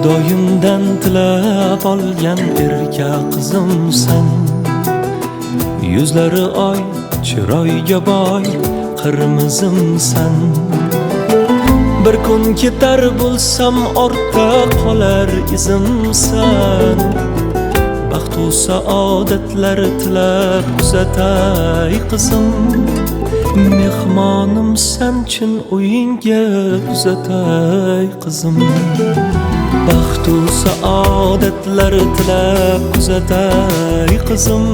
Xudoyimdan tilab olgan erka qizimsan. Yuzlari oy, chiroyga boy qirmizimsan. Bir kun ketar bo'lsam ortda qolar izimsan. Baxtu saodatlar tilab kuzatay qizim. Mehmonimsan chin uyingga kuzatay qizim. Baxtu saodatlar tilab kuzatay qizim.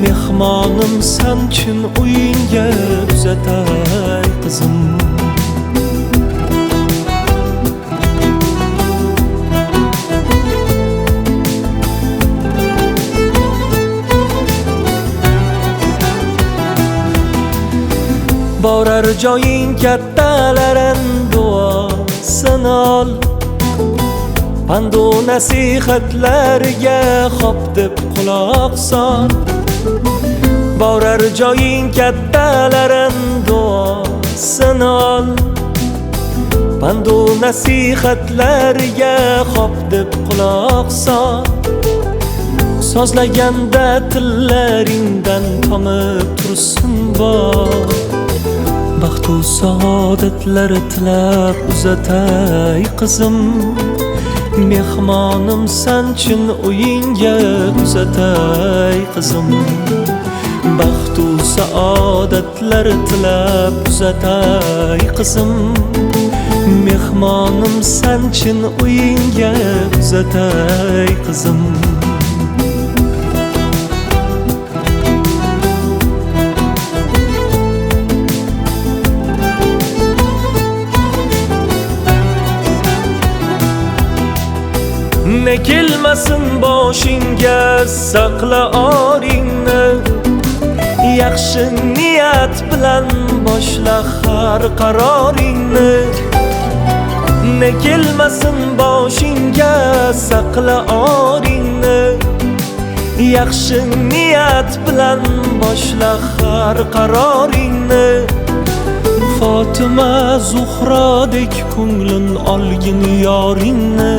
Mehmonimsan chin uyingga kuzatay qizim. Borar joying kattalarin duosini ol. Pandu nasihatlarga xo'p deb quloq sol. Borar joying kattalarin duosini ol. Pandu nasihatlarga xo'p deb quloq sol. Sozlaganda tillaringdan tomib tursin bor. Baxtu saodatlar tilab uzatay qizim. Mehmonimsan chin uyingga kuzatay qizim. Baxtu saodatlar tilab kuzatay qizim. Mehmonimsan chin uyingga kuzatay qizim. Ne kelmasin boshingga saqla oringni. Yaxshi niyat bilan boshla har qaroringni. Ne kelmasin boshingga saqla oringni. Yaxshi niyat bilan boshla har qaroringni. Fatima Zuhrodek ko'nglin olgin yoringni.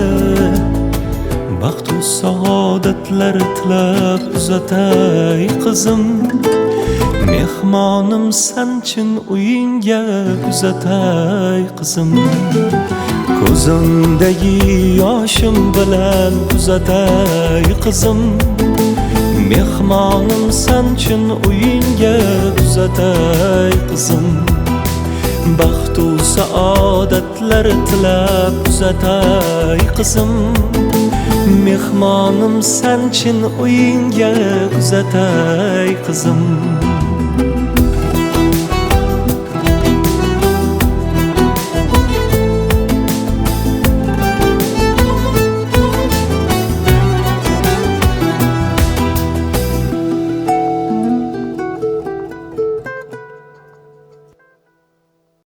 Baxtu saodatlar tilab uzatay qizim. Mehmonimsan chin uyingga kuzatay qizim. Ko'zimdagi yoshim bilan kuzatay qizim. Mehmonimsan chin uyingga kuzatay qizim. Baxtu saodatlar tilab kuzatay qizim. Mehmonimsan chin uyingga kuzatay qizim.